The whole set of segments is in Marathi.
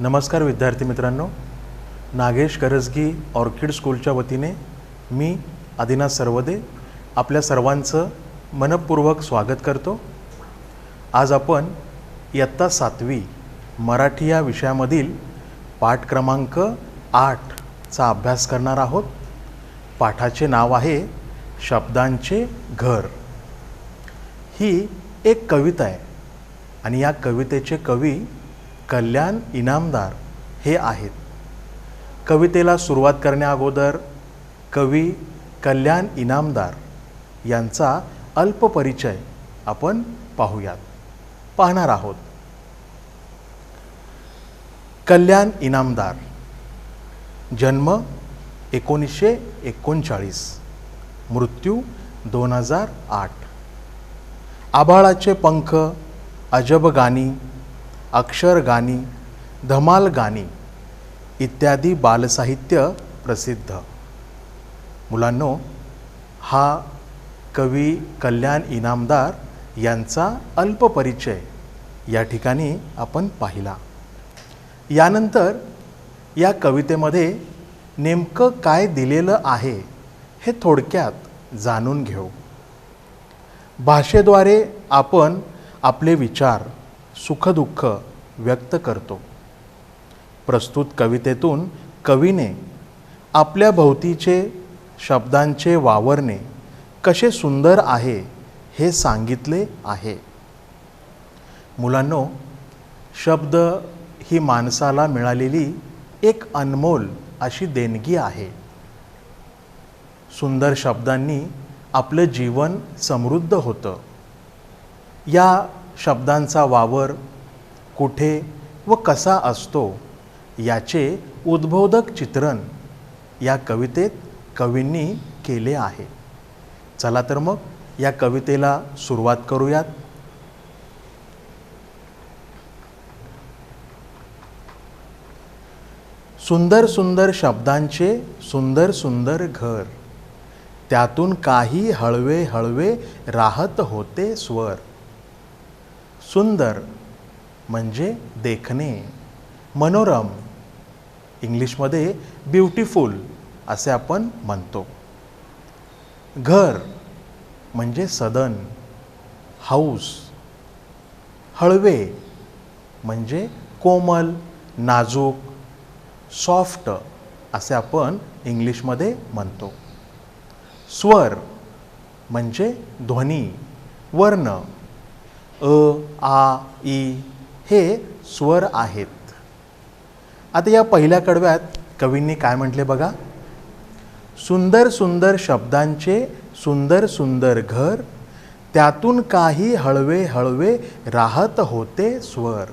नमस्कार विद्यार्थी मित्रांनो, नागेश करजगी ऑर्किड स्कूलच्या वतीने मी आदिनाथ सरवदे आपल्या सर्वांचं मनपूर्वक स्वागत करतो। आज आपण इयत्ता 7वी मराठी या विषयामधील पाठ क्रमांक 8 चा अभ्यास करणार आहोत। पाठाचे नाव आहे शब्दांचे घर। ही एक कविता आहे आणि या कवितेचे कवी कल्याण इनामदार हे आहेत। कवितेला सुरुवात करण्या अगोदर कवी कल्याण इनामदार यांचा अल्प परिचय आपण पाहणार आहोत। कल्याण इनामदार, जन्म 1939, मृत्यू 2008। आभाळाचे पंख, अजब गाणी, अक्षर गाणी, धमाल गाणी इत्यादी बालसाहित्य प्रसिद्ध। मुलांनो, हा कवी कल्याण इनामदार यांचा अल्प परिचय या ठिकाणी आपण पाहिला। यानंतर या कवितेमध्ये नेमकं काय दिलेलं आहे हे थोडक्यात जाणून घेऊ। भाषेद्वारे आपण आपले विचार, सुखदुःख व्यक्त करतो। प्रस्तुत कवितेतून कवीने आपल्या भोवतीचे शब्दांचे वावरणे कसे सुंदर आहे हे सांगितले आहे। मुलांनो, शब्द ही माणसाला मिळालेली एक अनमोल अशी देणगी आहे। सुंदर शब्दांनी आपलं जीवन समृद्ध होतं। या शब्दांचा वावर कुठे व कसा असतो याचे उद्बोधक चित्रण या कवितेत कवींनी केले आहे। चला तर मग या कवितेला सुरुवात करूयात। सुंदर सुंदर शब्दांचे सुंदर सुंदर घर, त्यातून काही हळवे हळवे राहत होते स्वर। सुंदर म्हणजे देखणे, मनोरम, इंग्लिशमध्ये ब्युटिफुल असे आपण म्हणतो। घर म्हणजे सदन, हाऊस। हळवे म्हणजे कोमल, नाजूक, सॉफ्ट असे आपण इंग्लिशमध्ये म्हणतो। स्वर म्हणजे ध्वनी, वर्ण। अ, आ, ई हे स्वर आहेत। आता या पहिल्या कडव्यात कवींनी काय म्हटले बघा। सुंदर सुंदर शब्दांचे सुंदर सुंदर घर, त्यातून काही हळवे हळवे राहत होते स्वर।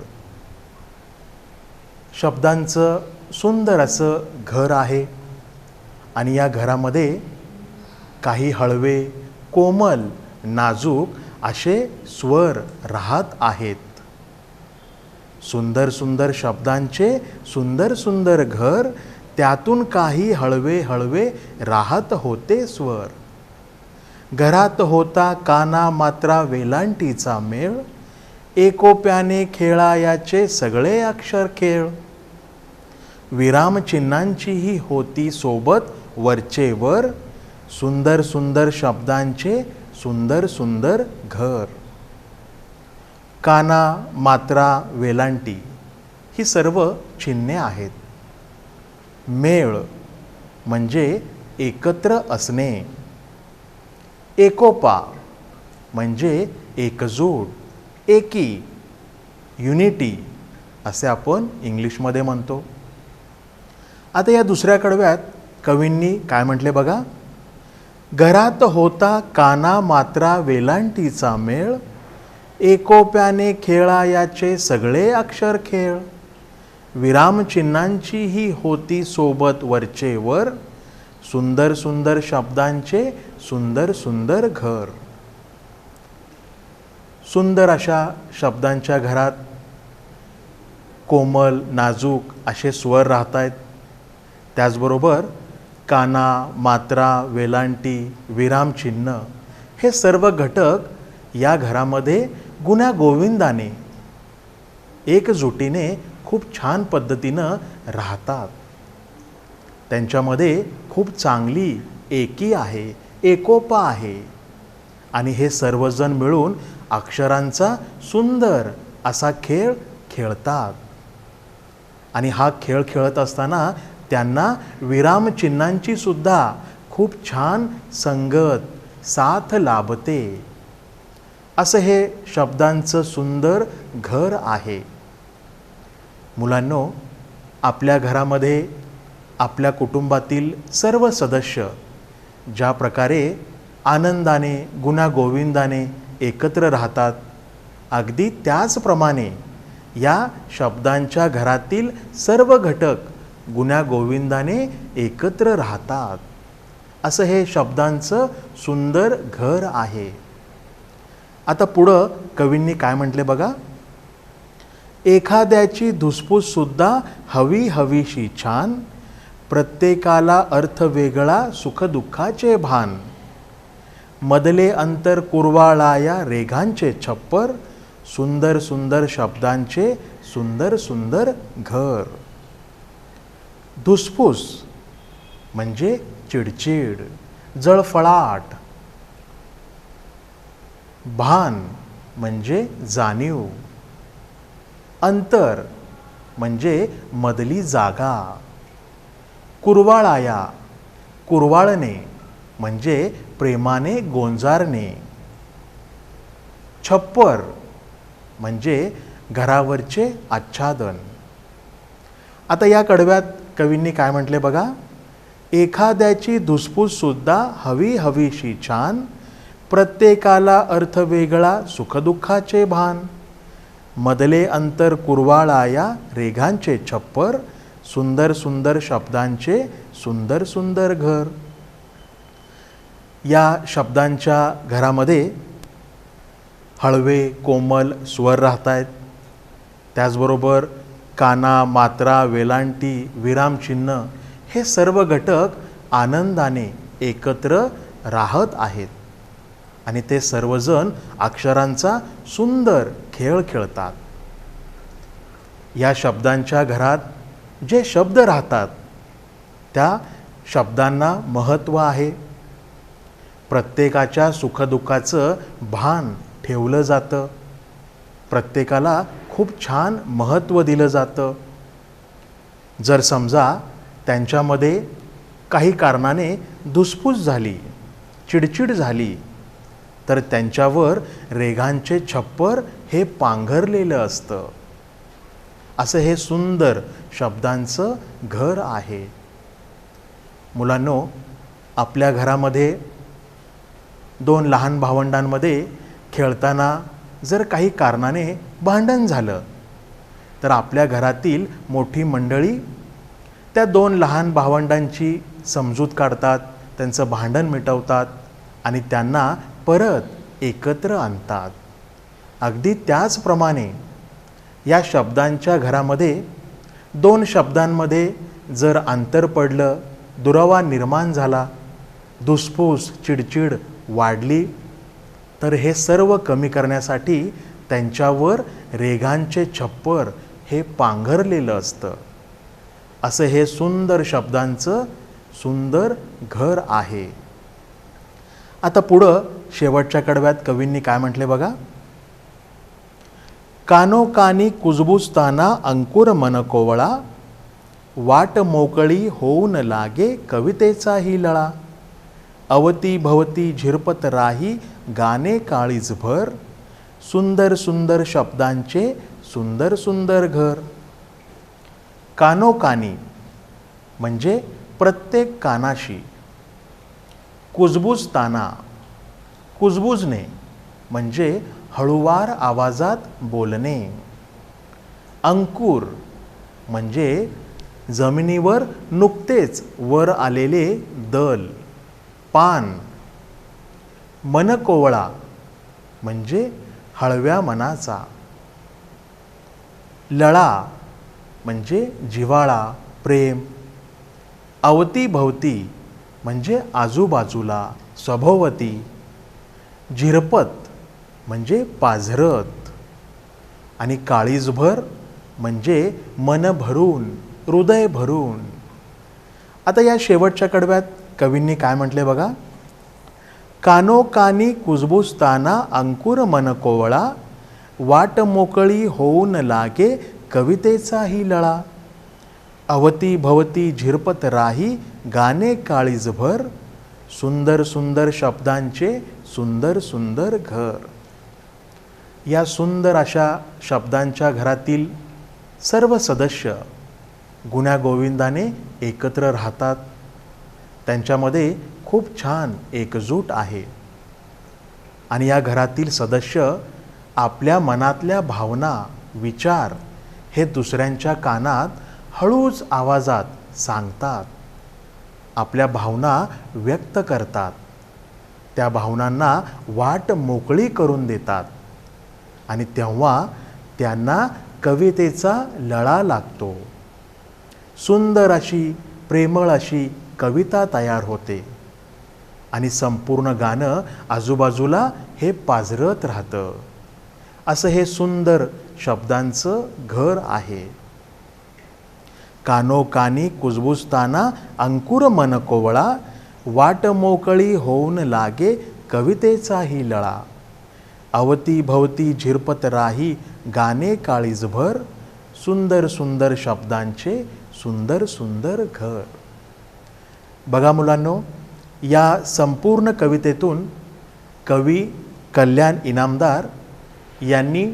शब्दांचं सुंदर असं घर आहे आणि या घरामध्ये काही हळवे, कोमल, नाजूक असे स्वर राहत आहेत। सुंदर सुंदर शब्दांचे सुंदर सुंदर घर, त्यातून काही हळवे हळवे राहत होते स्वर। घरात होता काना मात्रा वेलांटीचा मेळ, एकोप्याने खेळायाचे सगळे अक्षर खेळ। विरामचिन्हांचीही होती सोबत वरचे वर, सुंदर सुंदर शब्दांचे सुंदर सुंदर घर। काना, मात्रा, वेलांटी ही सर्व चिन्हे आहेत। मेळ म्हणजे एकत्र असणे। एकोपा म्हणजे एकजूट, एकी, युनिटी असे आपण इंग्लिशमध्ये म्हणतो। आता या दुसऱ्या कडव्यात कवींनी काय म्हटले बघा। घरात होता काना मात्रा वेलांटीचा मेळ, एकोप्याने खेळायाचे सगळे अक्षर खेळ। विरामचिन्हांचीही होती सोबत वरचे वर, सुंदर सुंदर शब्दांचे सुंदर सुंदर घर। सुंदर अशा शब्दांच्या घरात कोमल, नाजूक असे स्वर राहत आहेत। त्याचबरोबर काना, मात्रा, वेलांटी, विरामचिन्ह हे सर्व घटक या घरामध्ये गुण्यागोविंदाने एकजुटीने खूप छान पद्धतीनं राहतात. त्यांच्यामध्ये खूप चांगली एकी आहे, एकोपा आहे आणि हे सर्वजण मिळून अक्षरांचा सुंदर असा खेळ खेळतात. आणि हा खेळ खेळत असताना त्यांना विरामचिन्हांची सुद्धा खूप छान संगत साथ लाभते. असं हे शब्दांचं सुंदर घर आहे. मुलांनो, आपल्या घरामध्ये आपल्या कुटुंबातील सर्व सदस्य ज्या प्रकारे आनंदाने गुण्यागोविंदाने एकत्र राहतात, अगदी त्याचप्रमाणे या शब्दांच्या घरातील सर्व घटक गुण्यागोविंदाने एकत्र राहतात. असं हे शब्दांचं सुंदर घर आहे. आता पुढं कवींनी काय म्हटले बघा. एखाद्याची धुसफूस सुद्धा हवी हवीशी छान, प्रत्येकाला अर्थ वेगळा सुखदुःखाचे भान, मधले अंतर कुरवाळाया रेघांचे छप्पर, सुंदर सुंदर शब्दांचे सुंदर सुंदर घर. धुसफूस म्हणजे चिडचिड, जळफळाट. भान म्हणजे जाणीव. अंतर म्हणजे मधली जागा. कुरवाळाया, कुरवाळणे म्हणजे प्रेमाने गोंजारणे. छप्पर म्हणजे घरावरचे आच्छादन. आता या कडव्यात कवींनी काय म्हटले बघा. एखाद्याची धुसफूस सुद्धा हवी हवीशी छान, प्रत्येकाला अर्थ वेगळा सुखदुःखाचे भान, मधले अंतर कुरवाळाया रेघांचे छप्पर, सुंदर सुंदर शब्दांचे सुंदर सुंदर घर. या शब्दांच्या घरामध्ये हळवे कोमल स्वर राहत आहेत. त्याचबरोबर काना, मात्रा, वेलांटी, विरामचिन्ह हे सर्व घटक आनंदाने एकत्र राहत आहेत आणि ते सर्वजण अक्षरांचा सुंदर खेळ खेळतात. या शब्दांच्या घरात जे शब्द राहतात त्या शब्दांना महत्त्व आहे. प्रत्येकाच्या सुखदुःखाचं भान ठेवलं जातं. प्रत्येकाला खूप छान महत्त्व दिलं जातं. जर समजा त्यांच्यामध्ये काही कारणाने धुसफूस झाली, चिडचिड झाली, तर त्यांच्यावर रेघांचे छप्पर हे पांघरलेलं असतं. असं हे सुंदर शब्दांचं घर आहे. मुलांनो, आपल्या घरामध्ये दोन लहान भावंडांमध्ये खेळताना जर काही कारणाने भांडण झालं तर आपल्या घरातील मोठी मंडळी त्या दोन लहान भावंडांची समजूत काढतात, त्यांचं भांडण मिटवतात आणि त्यांना परत एकत्र आणतात. अगदी त्याचप्रमाणे या शब्दांच्या घरामध्ये दोन शब्दांमध्ये जर अंतर पडलं, दुरावा निर्माण झाला, धुसफूस चिडचिड वाढली, तर हे सर्व कमी करण्यासाठी त्यांच्यावर रेघांचे छप्पर हे पांघरलेलं असतं. असं हे सुंदर शब्दांचं सुंदर घर आहे. आता पुढं शेवटच्या कडव्यात कवींनी काय म्हटले बघा. कानोकानी कुजबुजताना अंकुर मन कोवळा, वाट मोकळी होऊन लागे कवितेचाही लळा, अवती भवती झिरपत राही गाणे काळीजभर, सुंदर सुंदर शब्दांचे सुंदर सुंदर घर. कानोकानी म्हणजे प्रत्येक कानाशी. कुजबुजताना, कुजबुजणे म्हणजे हळूवार आवाजात बोलणे. अंकुर म्हणजे जमिनीवर नुकतेच वर आलेले दल, पान. मनकोवळा म्हणजे हळव्या मनाचा. लळा म्हणजे जिव्हाळा, प्रेम. अवतीभवती म्हणजे आजूबाजूला, सभोवती. झिरपत म्हणजे पाझरत आणि काळीजभर म्हणजे मन भरून, हृदय भरून. आता या शेवटच्या कडव्यात कवींनी काय म्हटले बघा. कानोकानी कुजबुजताना अंकुर मन कोवळा, वाट मोकळी होऊन लागे कवितेचाही लळा. अवती भवती झिरपत राही गाणे काळीजभर, सुंदर सुंदर शब्दांचे सुंदर सुंदर घर. या सुंदर अशा शब्दांच्या घरातील सर्व सदस्य गुण्यागोविंदाने एकत्र राहतात. त्यांच्यामध्ये खूप छान एकजूट आहे आणि या घरातील सदस्य आपल्या मनातल्या भावना, विचार हे दुसऱ्यांच्या कानात हळूच आवाजात सांगतात. आपल्या भावना व्यक्त करतात. त्या भावनांना वाट मोकळी करून देतात आणि तेव्हा त्यांना कवितेचा लळा लागतो. सुंदर अशी, प्रेमळ अशी कविता तयार होते आणि संपूर्ण गाणं आजूबाजूला हे पाझरत राहतं. असं हे सुंदर शब्दांचं घर आहे. कानोकानी कुजबुजताना अंकुर मन कोवळा, वाट मोकळी होऊन लागे कवितेचाही लळा. अवती भवती झिरपत राही गाणे काळीजभर, सुंदर सुंदर शब्दांचे सुंदर सुंदर घर. बघा मुलांनो, या संपूर्ण कवितेतून कवी कल्याण इनामदार यांनी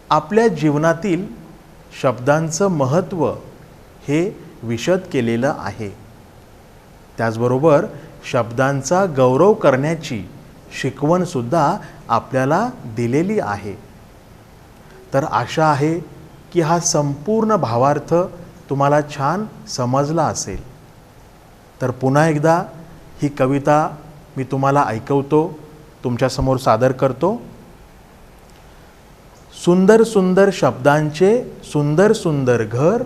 आपल्या जीवनातील शब्दांचं महत्त्व हे विशद केलेलं आहे. त्याचबरोबर शब्दांचा गौरव करण्याची शिकवणसुद्धा आपल्याला दिलेली आहे. तर आशा आहे की हा संपूर्ण भावार्थ तुम्हाला छान समजला असेल. तर पुन्हा एकदा ही कविता मी तुम्हाला ऐकवतो, तुमच्यासमोर सादर करतो. सुंदर सुंदर शब्दांचे सुंदर सुंदर घर,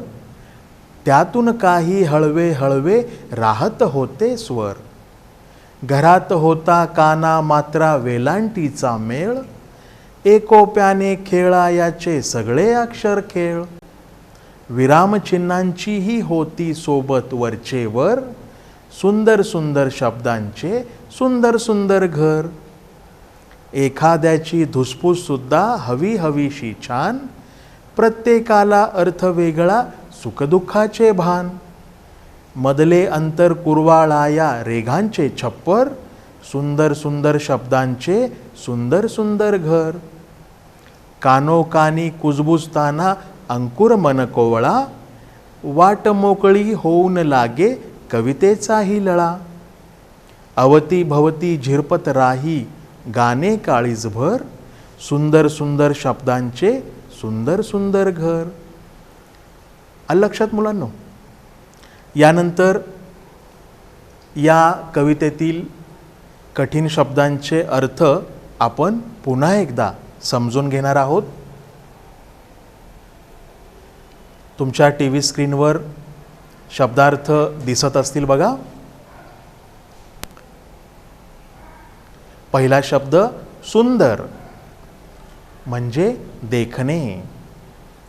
त्यातून काही हळवे हळवे राहत होते स्वर. घरात होता काना मात्रा वेलांटीचा मेळ, एकोप्याने खेळायाचे सगळे अक्षर खेळ. विरामचिन्हांचीही होती सोबत वरचेवर, सुंदर सुंदर शब्दांचे सुंदर सुंदर घर. एखाद्याची धुसफूस सुद्धा हवी हवीशी छान, प्रत्येकाला अर्थ वेगळा सुखदुःखाचे भान. मधले अंतर कुरवाळाया रेघांचे छप्पर, सुंदर सुंदर शब्दांचे सुंदर सुंदर घर. कानोकानी कुजबुजताना अंकुर मन कोवळा, वाट मोकळी होऊन लागे कवितेचाही लळा. अवती भवती झिरपत राही गाणे काळीजभर, सुंदर सुंदर शब्दांचे सुंदर सुंदर घर. आलं लक्षात मुलांनो? यानंतर या कवितेतील कठीण शब्दांचे अर्थ आपण पुन्हा एकदा समजून घेणार आहोत. तुमच्या टीव्ही स्क्रीनवर शब्दार्थ दिसत असतील बघा. पहिला शब्द सुंदर म्हणजे देखणे,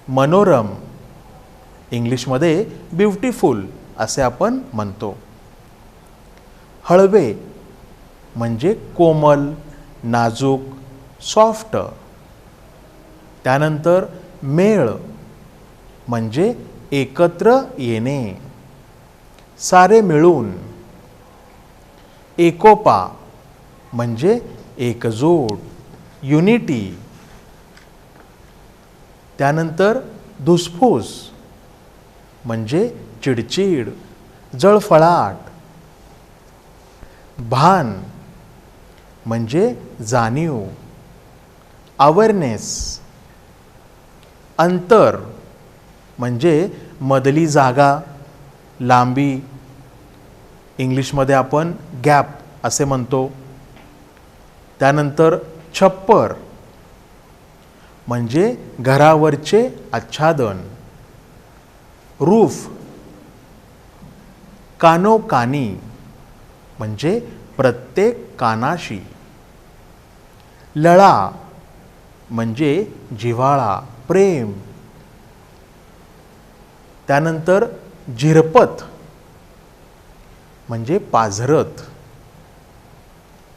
मनोरम, इंग्लिशमध्ये ब्युटिफुल असे आपण म्हणतो. हळवे म्हणजे कोमल, नाजूक, सॉफ्ट. त्यानंतर मेळ म्हणजे एकत्र येणे, सारे मिळून. एकोपा म्हणजे एकजूट, युनिटी. त्यानंतर धुसफूस म्हणजे चिडचिड, जळफळाट. भान म्हणजे जाणीव, अवेअरनेस. अंतर म्हणजे मधली जागा, लांबी. इंग्लिशमध्ये आपण गॅप असे म्हणतो. त्यानंतर छप्पर म्हणजे घरावरचे आच्छादन. रूफ. कानोकानी म्हणजे प्रत्येक कानाशी. लळा म्हणजे जिव्हाळा, प्रेम. त्यानंतर झिरपत म्हणजे पाझरत,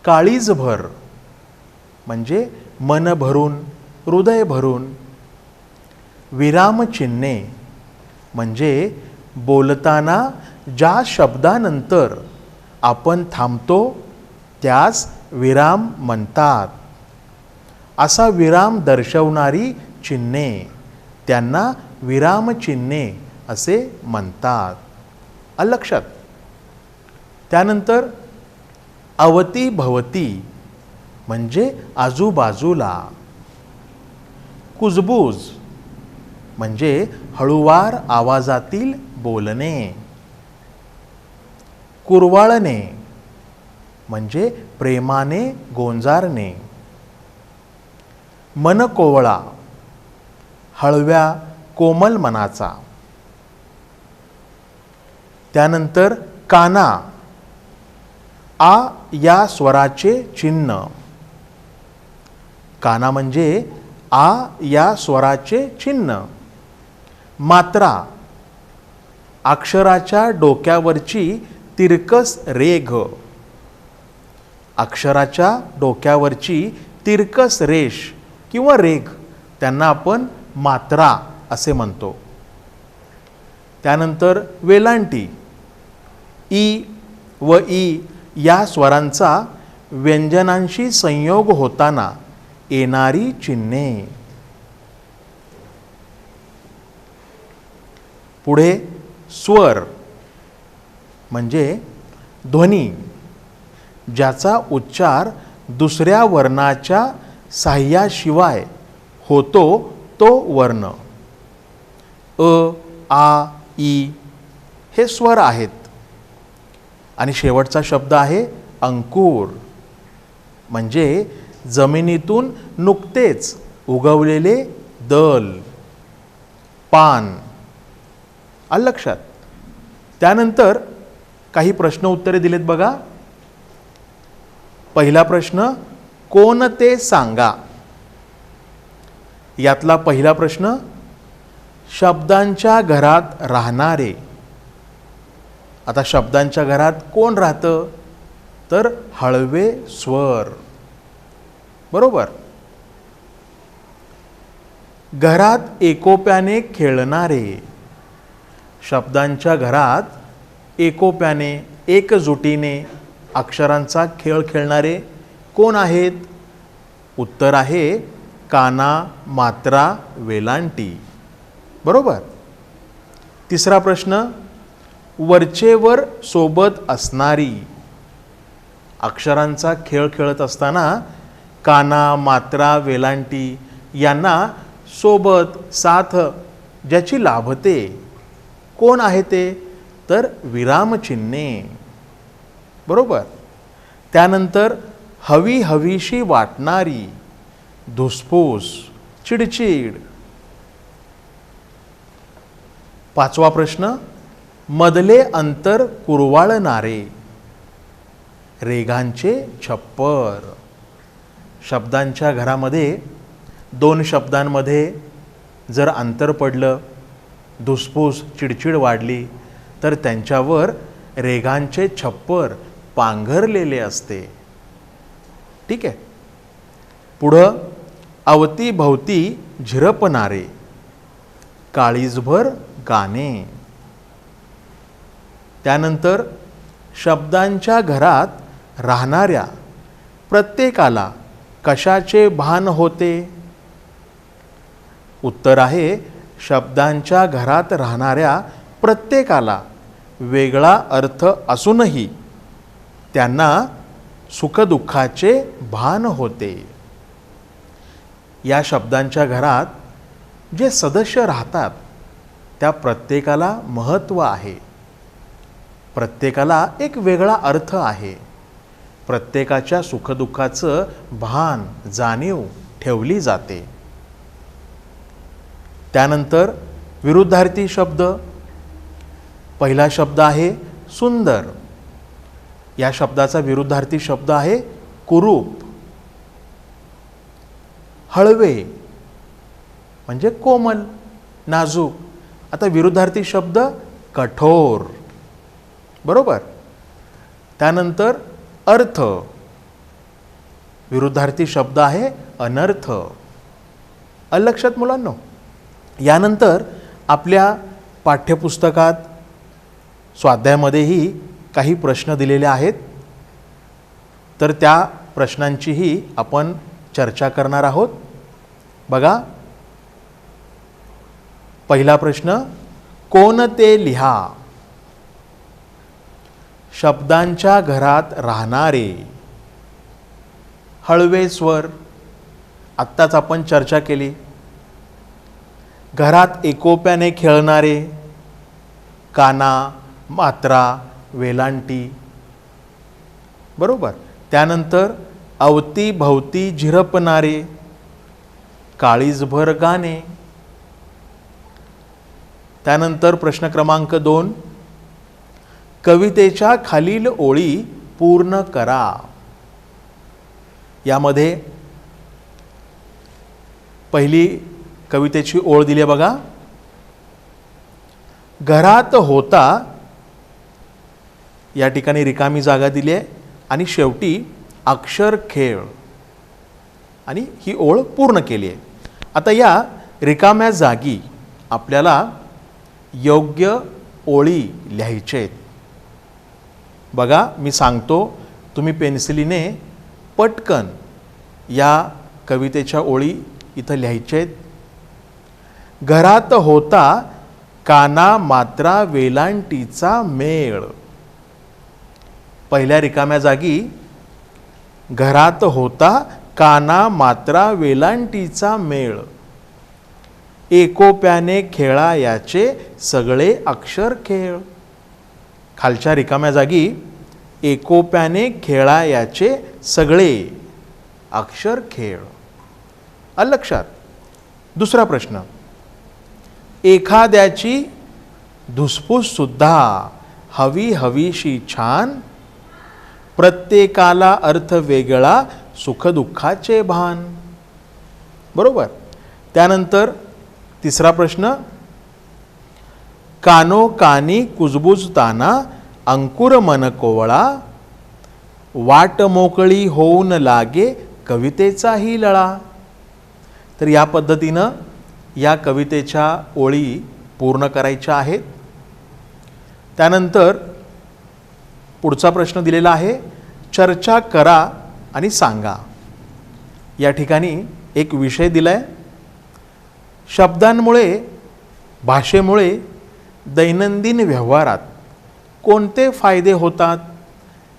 काळीजभर म्हणजे मन भरून, हृदय भरून, विरामचिन्हे म्हणजे बोलताना ज्या शब्दानंतर आपण थांबतो त्यास विराम म्हणतात. असा विराम दर्शवणारी चिन्हे त्यांना विरामचिन्हे असे म्हणतात. आलं लक्षात? त्यानंतर अवतीभवती म्हणजे आजूबाजूला, कुजबूज म्हणजे हळुवार आवाजातील बोलणे, कुरवाळणे म्हणजे प्रेमाने गोंजारणे, मनकोवळा हळव्या कोमल मनाचा. त्यानंतर काना आ या स्वराचे चिन्ह, काना म्हणजे आ या स्वराचे चिन्ह. मात्रा अक्षराच्या डोक्यावरची तिरकस रेघ, अक्षराच्या डोक्यावरची तिरकस रेष किंवा रेघ त्यांना आपण मात्रा असे म्हणतो. त्यानंतर वेलांटी ई व ई या स्वरांचा व्यंजनांशी संयोग होताना येणारी चिन्हे. पुढे स्वर म्हणजे ध्वनी ज्याचा उच्चार दुसऱ्या वर्णाच्या साह्याशिवाय होतो तो वर्ण. अ, आ, ई हे स्वर आहेत. आणि शेवटचा शब्द आहे अंकुर म्हणजे जमिनीतून नुकतेच उगवलेले दल, पान. आलं लक्षात? त्यानंतर काही प्रश्न उत्तरे दिलेत बघा. पहिला प्रश्न, कोण ते सांगा. यातला पहिला प्रश्न, शब्दांच्या घरात राहणारे. आता शब्दांच्या घरात कोण राहतं? तर हळवे स्वर. बरोबर. घरात एकोप्याने खेळणारे. शब्दांच्या घरात एकोप्याने, एकजुटीने अक्षरांचा खेळ खेळणारे कोण आहेत? उत्तर आहे काना, मात्रा, वेलांटी. बरोबर. तिसरा प्रश्न, वरचेवर सोबत असणारी. अक्षरांचा खेळ खेळत असताना काना, मात्रा, वेलांटी यांना सोबत, साथ ज्याची लाभते कोण आहे ते? तर विरामचिन्हे. बरोबर. त्यानंतर हवी हवीशी वाटणारी, धुसफूस, चिडचिड. पाचवा प्रश्न, मधले अंतर कुरवाळणारे. रेघांचे छप्पर. शब्दांच्या घरामध्ये दोन शब्दांमध्ये जर अंतर पडलं, धुसफूस, चिडचिड वाढली तर त्यांच्यावर रेघांचे छप्पर पांघरलेले असते. ठीक आहे. पुढं अवतीभवती झिरपणारे, काळीजभर गाणे. त्यानंतर शब्दांच्या घरात राहणाऱ्या प्रत्येकाला कशाचे भान होते? उत्तर आहे शब्दांच्या घरात राहणाऱ्या प्रत्येकाला वेगळा अर्थ असूनही त्यांना सुखदुःखाचे भान होते. या शब्दांच्या घरात जे सदस्य राहतात त्या प्रत्येकाला महत्त्व आहे. प्रत्येकाला एक वेगळा अर्थ आहे. प्रत्येकाच्या सुखदुःखाचं भान, जाणीव ठेवली जाते. त्यानंतर विरुद्धार्थी शब्द. पहिला शब्द आहे सुंदर. या शब्दाचा विरुद्धार्थी शब्द आहे कुरूप. हळवे म्हणजे कोमल, नाजूक. आता विरुद्धार्थी शब्द कठोर, बरोबर. त्यानंतर अर्थ, विरुद्धार्थी शब्द आहे अनर्थ. लक्षात मुलांनो. यानंतर आपल्या पाठ्यपुस्तकात स्वाध्यायामध्येही काही प्रश्न दिलेले आहेत, तर त्या प्रश्नांचीही आपण चर्चा करणार आहोत. बघा, पहिला प्रश्न, कोणते लिहा. शब्दांच्या घरात राहणारे. हळवे स्वर, आत्ताच आपण चर्चा केली. घरात एकोप्याने खेळणारे. काना, मात्रा, वेलांटी, बरोबर. त्यानंतर अवतीभवती झिरपणारे. काळीजभर गाणे. त्यानंतर प्रश्न क्रमांक 2, कवितेच्या खालील ओळी पूर्ण करा. यामध्ये पहिली कवितेची ओळ दिली आहे बघा. घरात होता, या ठिकाणी रिकामी जागा दिली आहे आणि शेवटी अक्षर खेळ, आणि ही ओळ पूर्ण केली आहे. आता या रिकाम्या जागी आपल्याला योग्य ओळी लिहायचे आहेत. बघा, मी सांगतो, तुम्ही पेन्सिलीने पटकन या कवितेच्या ओळी इथं लिहायच्या आहेत. घरात होता काना, मात्रा, वेलांटीचा मेळ. पहिल्या रिकाम्या जागी घरात होता काना, मात्रा, वेलांटीचा मेळ. एकोप्याने खेळायाचे सगळे अक्षर खेळ. खालच्या रिकाम्या जागी एकोप्याने खेळायाचे सगळे अक्षर खेळ. लक्षात. दुसरा प्रश्न, एखाद्याची धुसफूस सुद्धा हवी हवीशी छान. प्रत्येकाला अर्थ वेगळा, सुखदुःखाचे भान. बरोबर. त्यानंतर तिसरा प्रश्न, कानो कानी कुजबुजताना अंकुर मन कोवळा. वाट मोकळी होऊन लागे कवितेचाही लळा. तर या पद्धतीनं या कवितेच्या ओळी पूर्ण करायच्या आहेत. त्यानंतर पुढचा प्रश्न दिलेला आहे, चर्चा करा आणि सांगा. या ठिकाणी एक विषय दिलाय, शब्दांमुळे, भाषेमुळे दैनंदिन व्यवहारात कोणते फायदे होतात,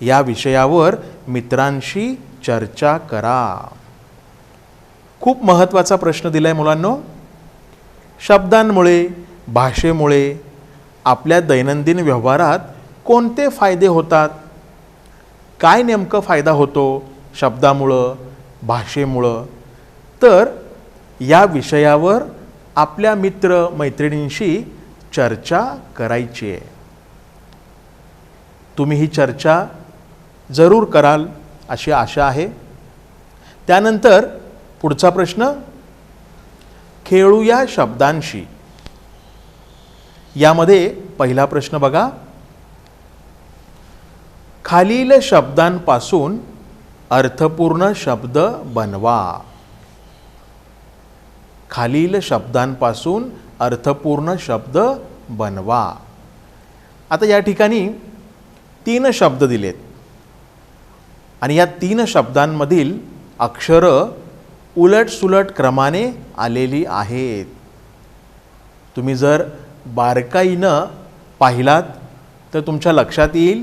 या विषयावर मित्रांशी चर्चा करा. खूप महत्त्वाचा प्रश्न दिलाय मुलांनो. शब्दांमुळे, भाषेमुळे आपल्या दैनंदिन व्यवहारात कोणते फायदे होतात, काय नेमकं फायदा होतो शब्दामुळं, भाषेमुळं, तर या विषयावर आपल्या मित्र मैत्रिणींशी चर्चा करायची आहे. तुम्ही ही चर्चा जरूर कराल अशी आशा आहे. त्यानंतर पुढचा प्रश्न, खेळूया शब्दांशी. यामध्ये पहिला प्रश्न बघा, खालील शब्दांपासून अर्थपूर्ण शब्द बनवा. खालील शब्दांपासून अर्थपूर्ण शब्द बनवा. आता या ठिकाणी 3 शब्द दिलेत आणि या 3 शब्दांमधील अक्षरं उलटसुलट क्रमाने आलेली आहेत. तुम्ही जर बारकाईनं पाहिलात तर तुमच्या लक्षात येईल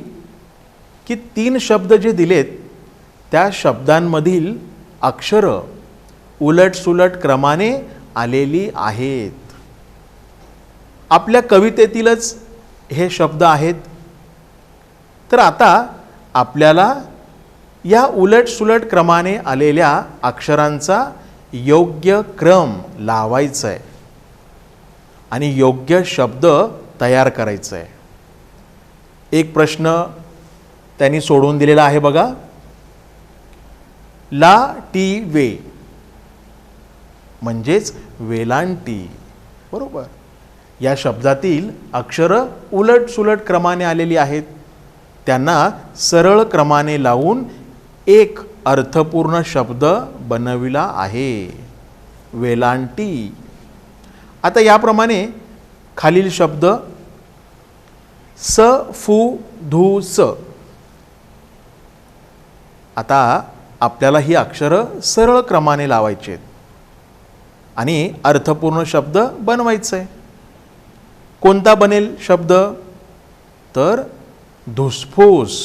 की 3 शब्द जे दिलेत त्या शब्दांमधील अक्षरं उलटसुलट क्रमाने आलेली आहेत. आपल्या कवितेतीलच हे शब्द आहेत. तर आता आपल्याला या उलटसुलट क्रमाने आलेल्या अक्षरांचा योग्य क्रम लावायचा आहे आणि योग्य शब्द तयार करायचा आहे. एक प्रश्न त्यांनी सोडून दिलेला आहे बघा, ला टी वे म्हणजेच वेलांटी. बरोबर. या शब्दातील अक्षरं उलट सुलट क्रमाने आलेली आहेत, त्यांना सरळ क्रमाने लावून एक अर्थपूर्ण शब्द बनविला आहे, वेलांटी. आता याप्रमाणे खालील शब्द स फु धू स. आता आपल्याला ही अक्षरं सरळ क्रमाने लावायची आहेत आणि अर्थपूर्ण शब्द बनवायचा आहे. कोणता बनेल शब्द? तर धुसफूस.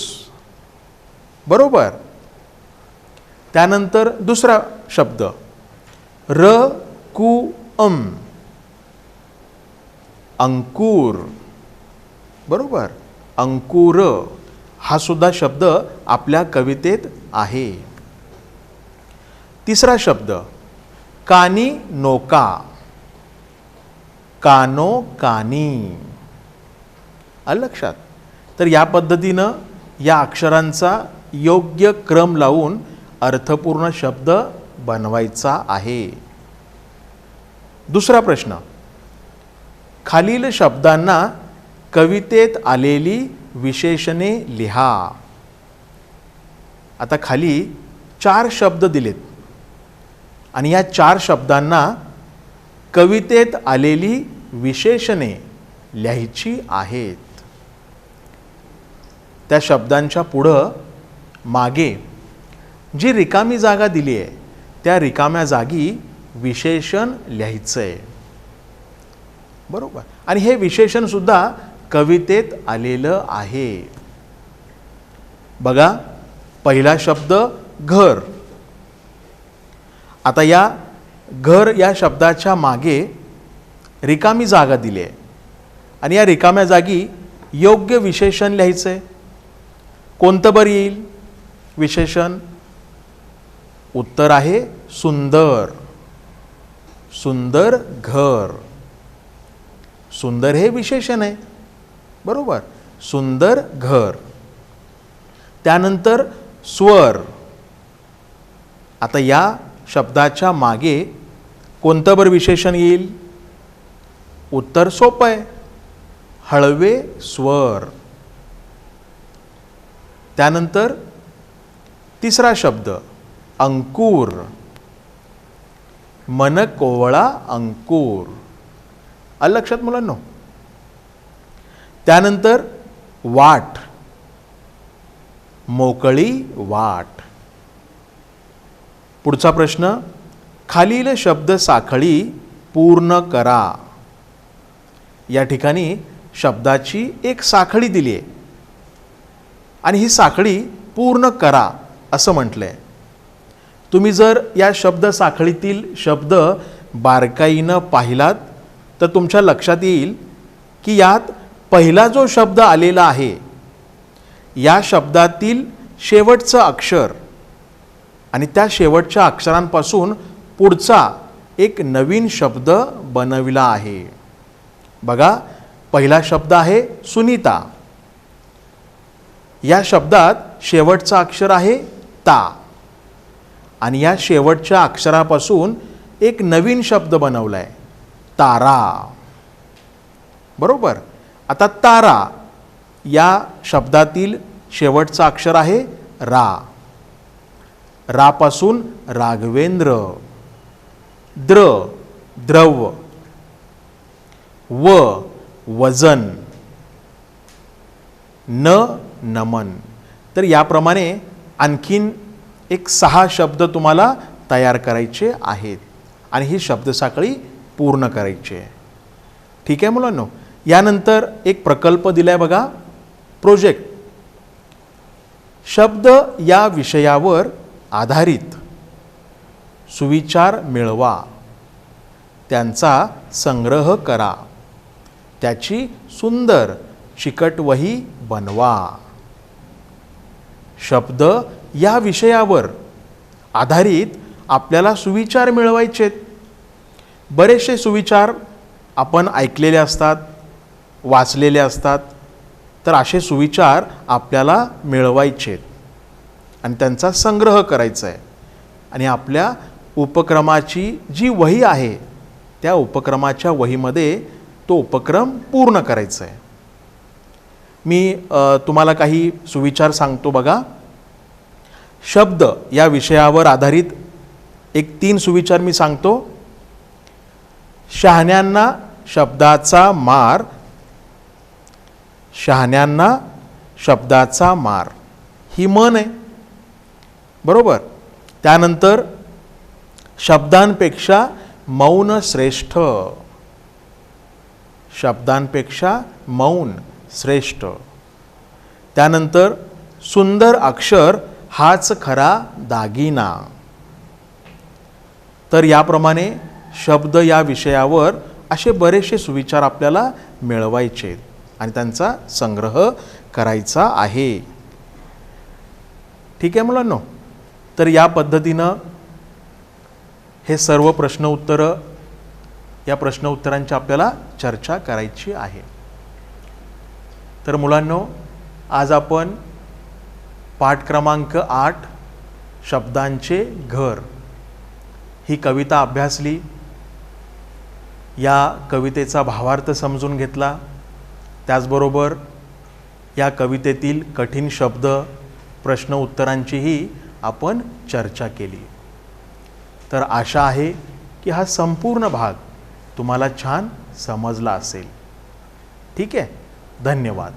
बरोबर. त्यानंतर दुसरा शब्द र कु अम, अंकुर. बरोबर. अंकुर हा सुद्धा शब्द आपल्या कवितेत आहे. तिसरा शब्द कानी नोका, कानो कानी. आलं लक्षात? तर या पद्धतीनं या अक्षरांचा योग्य क्रम लावून अर्थपूर्ण शब्द बनवायचा आहे. दुसरा प्रश्न, खालील शब्दांना कवितेत आलेली विशेषणे लिहा. आता खाली 4 शब्द दिलेत आणि या 4 शब्दांना कवितेत आलेली विशेषणे लिहायची आहेत. त्या शब्दांच्या पुढं मागे जी रिकामी जागा दिली आहे त्या रिकाम्या जागी विशेषण लिहायचं आहे. बरोबर. आणि हे विशेषण सुद्धा कवितेत आलेलं आहे. बघा, पहिला शब्द घर. आता या घर या शब्दाच्या मागे रिकामी जागा दिली आहे आणि या रिकाम्या जागी योग्य विशेषण लिहायचं आहे. कोणतं बरं येईल विशेषण? उत्तर आहे सुंदर. सुंदर घर. सुंदर हे विशेषण आहे. बरोबर. सुंदर घर. त्यानंतर स्वर. आता या शब्दाच्या मागे कोणतं बरं विशेषण येईल? उत्तर सोपं आहे, हळवे स्वर. त्यानंतर तिसरा शब्द अंकुर. मन कोवळा अंकुर. आलं लक्षात मुलांनो? त्यानंतर वाट. मोकळी वाट. पुढचा प्रश्न, खालील शब्द साखळी पूर्ण करा. या ठिकाणी शब्दाची एक साखळी दिली आहे आणि ही साखळी पूर्ण करा असं म्हटलंय. तुम्ही जर या शब्द साखळीतील शब्द बारकाईनं पाहिलात तर तुमच्या लक्षात येईल की यात पहिला जो शब्द आलेला आहे या शब्दातील शेवटचं अक्षर आणि त्या शेवटच्या अक्षरांपासून पुढचा एक नवीन शब्द बनविला आहे. बघा, पहिला शब्द आहे सुनीता. या शब्दात शेवटचं अक्षर आहे ता आणि या शेवटच्या अक्षरापासून एक नवीन शब्द बनवलाय तारा. बरोबर. आता तारा या शब्दातील शेवटचं अक्षर आहे रा. रापासून राघवेंद्र. द्र द्रव. व वजन. न नमन. तर याप्रमाणे आणखीन एक 6 शब्द तुम्हाला तयार करायचे आहेत आणि ही शब्दसाखळी पूर्ण करायची आहे. ठीक आहे मुलांनो? यानंतर एक प्रकल्प दिलाय बघा, प्रोजेक्ट. शब्द या विषयावर आधारित सुविचार मिळवा, त्यांचा संग्रह करा, त्याची सुंदर चिकट वही बनवा. शब्द या विषयावर आधारित आपल्याला सुविचार मिळवायचे. बरेचसे सुविचार आपण ऐकलेले असतात, वाचलेले असतात. तर असे सुविचार आपल्याला मिळवायचे आणि त्यांचा संग्रह करायचा आहे आणि आपल्या उपक्रमाची जी वही आहे त्या उपक्रमाच्या वहीमध्ये तो उपक्रम पूर्ण करायचा आहे. मी तुम्हाला काही सुविचार सांगतो बघा. शब्द या विषयावर आधारित एक 3 सुविचार मी सांगतो. शहाण्यांना शब्दाचा मार, शहाण्यांना शब्दाचा मार ही म्हण आहे, बरोबर. त्यानंतर शब्दांपेक्षा मौन श्रेष्ठ, शब्दांपेक्षा मौन श्रेष्ठ. त्यानंतर सुंदर अक्षर हाच खरा दागिना. तर याप्रमाणे शब्द या विषयावर असे बरेचसे सुविचार आपल्याला मिळवायचे आणि त्यांचा संग्रह करायचा आहे. ठीक आहे मुलांनो. तर या पद्धतीनं हे सर्व प्रश्न उत्तरं, या प्रश्न उत्तरांची आपल्याला चर्चा करायची आहे. तर मुलांनो, आज आपण पाठ क्रमांक 8 शब्दांचे घर ही कविता अभ्यासली. या कवितेचा भावार्थ समजून घेतला. त्याचबरोबर या कवितेतील कठीण शब्द, प्रश्न उत्तरांचीही आपण चर्चा केली. तर आशा आहे की हा संपूर्ण भाग तुम्हाला छान समजला असेल. ठीक आहे. धन्यवाद.